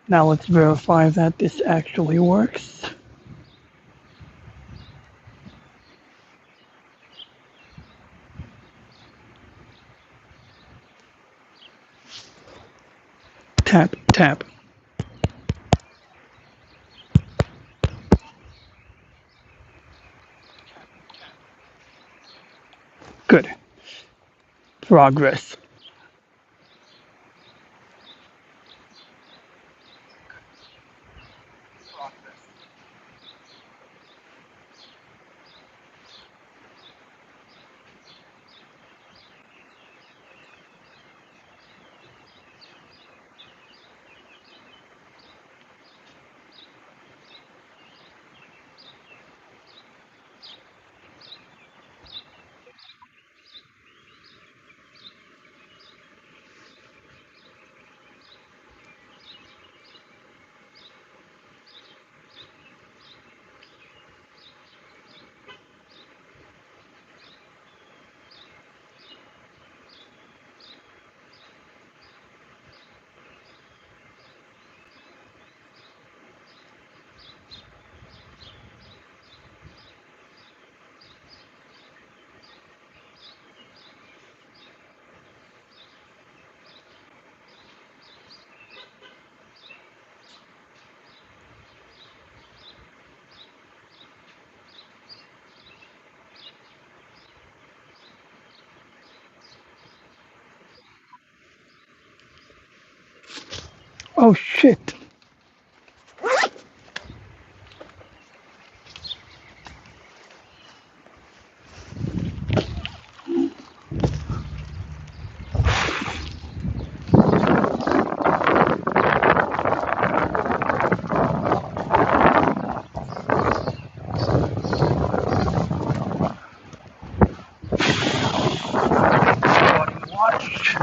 Now let's verify that this actually works. Tap, tap. Good. Progress. Oh shit. Watch.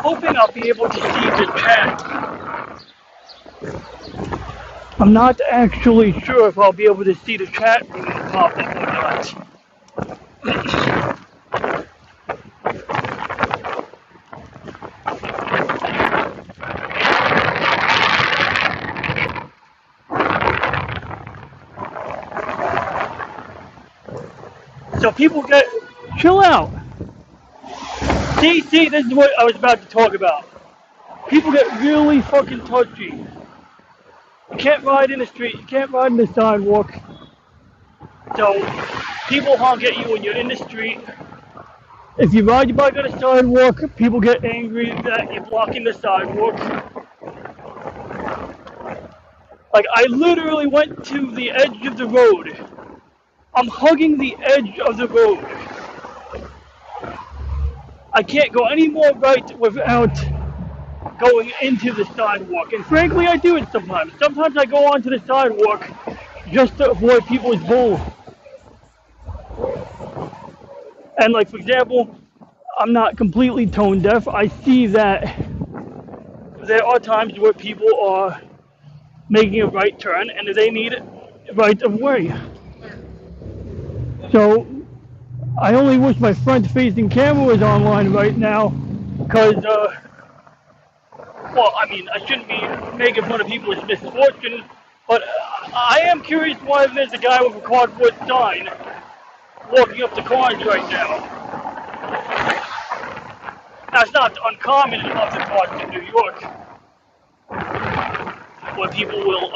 Hoping I'll be able to see the chat. I'm not actually sure if I'll be able to see the chat being popping or not. So people get, chill out. See, this is what I was about to talk about. People get really fucking touchy. You can't ride in the street, you can't ride in the sidewalk. So people honk at you when you're in the street. If you ride your bike on the sidewalk, people get angry that you're blocking the sidewalk. Like, I literally went to the edge of the road. I'm hugging the edge of the road. I can't go any more right without going into the sidewalk. And frankly, I do it sometimes. Sometimes I go onto the sidewalk just to avoid people's bull. And like, for example, I'm not completely tone deaf. I see that there are times where people are making a right turn and they need right of way. So I only wish my front-facing camera was online right now, because, well, I mean, I shouldn't be making fun of people's misfortune, but I am curious why there's a guy with a cardboard sign walking up to cars right now. That's not uncommon in other parts of New York. where people will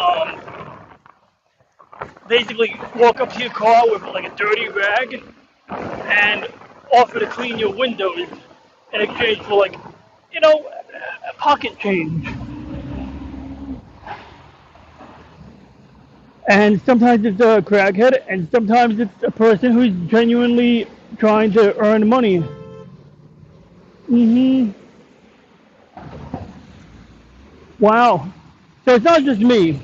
basically walk up to your car with like a dirty rag and offer to clean your windows in exchange for like, you know, pocket change. And sometimes it's a crackhead, and sometimes it's a person who's genuinely trying to earn money. hmm Wow. So it's not just me.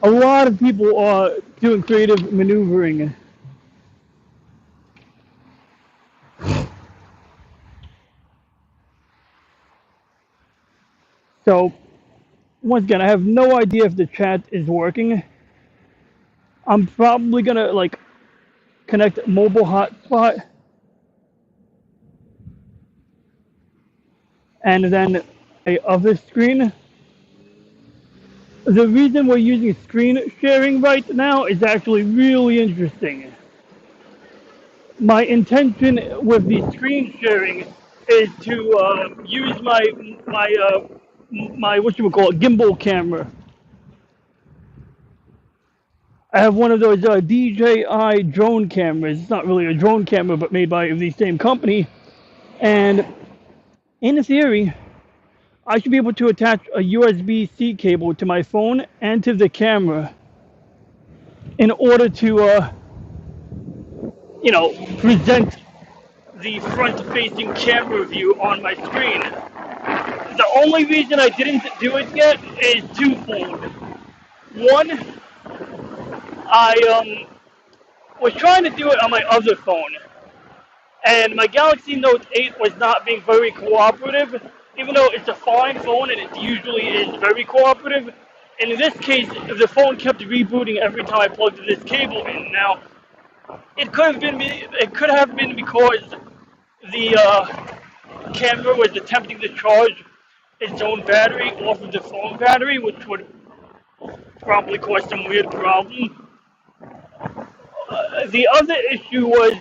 A lot of people are doing creative maneuvering. So once again, I have no idea if the chat is working. I'm probably gonna like connect mobile hotspot and then a other screen. The reason we're using screen sharing right now is actually really interesting. My intention with the screen sharing is to use my what you would call it, gimbal camera. I have one of those DJI drone cameras. It's not really a drone camera, but made by the same company. And in theory, I should be able to attach a USB-C cable to my phone and to the camera in order to, present the front-facing camera view on my screen. The only reason I didn't do it yet is twofold. One, I was trying to do it on my other phone, and my Galaxy Note 8 was not being very cooperative, even though it's a fine phone and it usually is very cooperative. And in this case, the phone kept rebooting every time I plugged this cable in. Now, it could have been because the camera was attempting to charge its own battery off of the phone battery, which would probably cause some weird problem. The other issue was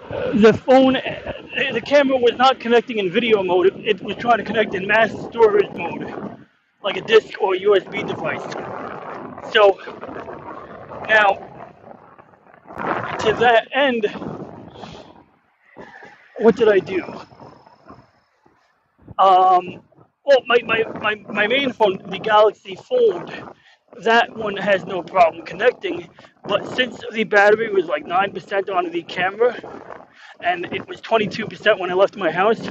the camera was not connecting in video mode. It was trying to connect in mass storage mode, like a disk or USB device. So now, to that end, what did I do? Well, my main phone, the Galaxy Fold, that one has no problem connecting. But since the battery was like 9% on the camera, and it was 22% when I left my house,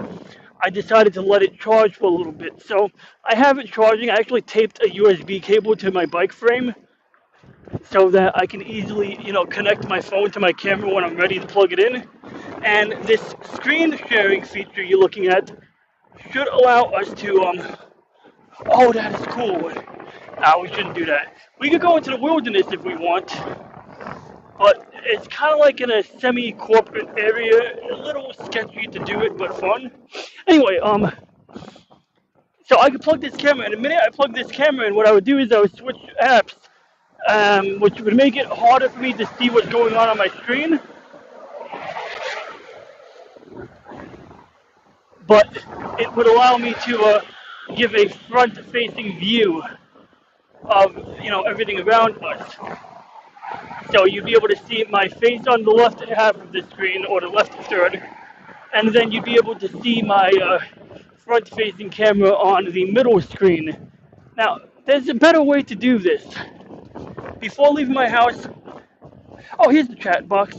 I decided to let it charge for a little bit. So I have it charging. I actually taped a USB cable to my bike frame so that I can easily, connect my phone to my camera when I'm ready to plug it in. And this screen sharing feature you're looking at should allow us to, oh, that is cool. We shouldn't do that. We could go into the wilderness if we want, but it's kind of like in a semi-corporate area, a little sketchy to do it, but fun. Anyway, so I could plug this camera, and the minute I plug this camera in, what I would do is I would switch apps, which would make it harder for me to see what's going on my screen. But it would allow me to give a front-facing view of everything around us. So you'd be able to see my face on the left half of the screen, or the left third, and then you'd be able to see my front-facing camera on the middle screen. Now, there's a better way to do this. Before leaving my house, oh, here's the chat box.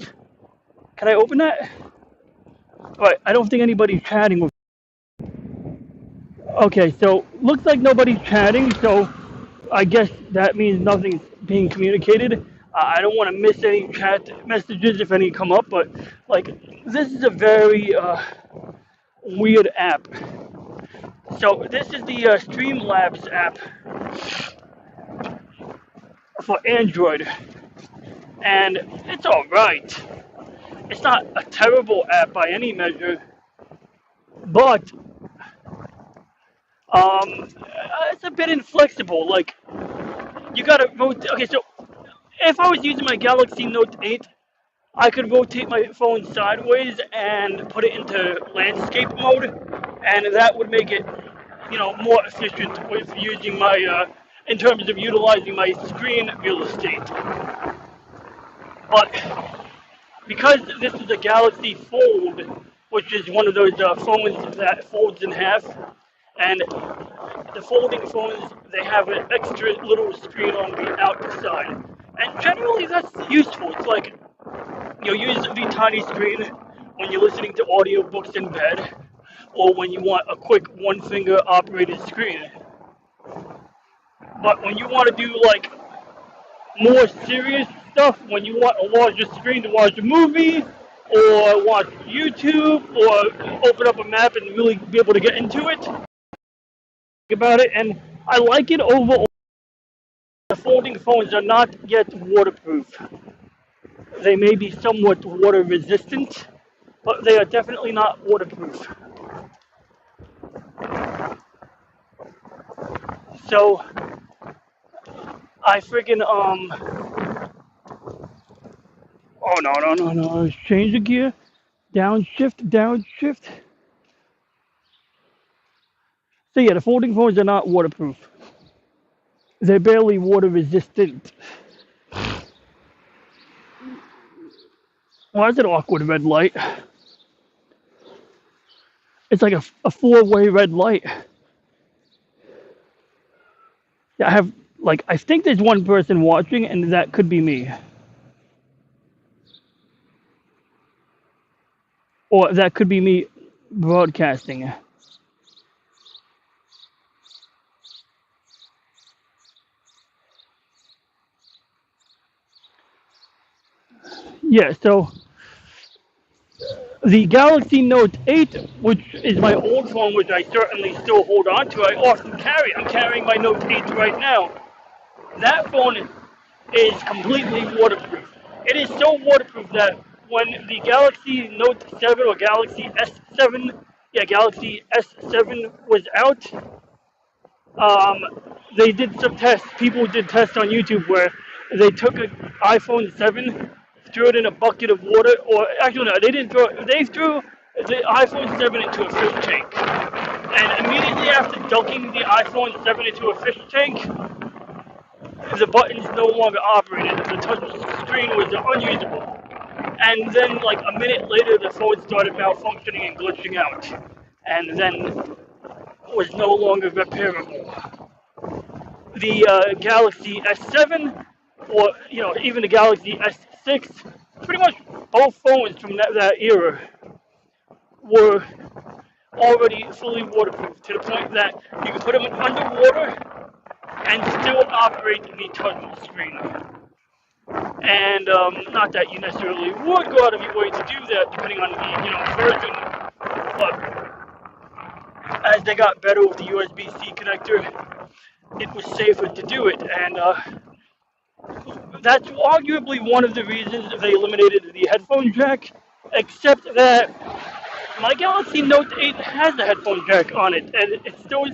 Can I open that? All right, I don't think anybody's chatting with. Okay, so looks like nobody's chatting, so I guess that means nothing's being communicated. I don't want to miss any chat messages if any come up, but like this is a very weird app. So this is the Streamlabs app for Android, and it's all right. It's not a terrible app by any measure, but it's a bit inflexible. Like you gotta rotate. Okay, so if I was using my Galaxy Note 8, I could rotate my phone sideways and put it into landscape mode, and that would make it more efficient with using my, in terms of utilizing my screen real estate. But because this is a Galaxy Fold, which is one of those phones that folds in half, and the folding phones, they have an extra little screen on the outside. And generally that's useful. It's like you'll use the tiny screen when you're listening to audiobooks in bed, or when you want a quick one finger operated screen. But when you want to do like more serious stuff, when you want a larger screen to watch a movie, or watch YouTube, or open up a map and really be able to get into it, about it, and I like it overall. The folding phones are not yet waterproof. They may be somewhat water resistant, but they are definitely not waterproof. So I freaking oh no. Change the gear. Downshift. So yeah, the folding phones are not waterproof. They're barely water resistant. Why is it awkward red light? It's like a four-way red light. Yeah, I think there's one person watching, and that could be me. Or that could be me broadcasting. Yeah, so the Galaxy Note 8, which is my old phone, which I certainly still hold on to, I often carry. I'm carrying my Note 8 right now. That phone is completely waterproof. It is so waterproof that when the Galaxy Note 7 or Galaxy S7, Galaxy S7 was out, um, they did some tests. People did tests on YouTube where they took an iPhone 7, threw it in a bucket of water, or actually no, they didn't throw it. They threw the iPhone 7 into a fish tank, and immediately after dunking the iPhone 7 into a fish tank, the buttons no longer operated. The touch screen was unusable. And then, like a minute later, the phone started malfunctioning and glitching out, and then was no longer repairable. The Galaxy S7, or even the Galaxy S6, pretty much both phones from that era were already fully waterproof to the point that you could put them underwater and still operate the touch screen. And not that you necessarily would go out of your way to do that, depending on the version. But as they got better with the USB-C connector, it was safer to do it. And that's arguably one of the reasons they eliminated the headphone jack. Except that my Galaxy Note 8 has a headphone jack on it, and it still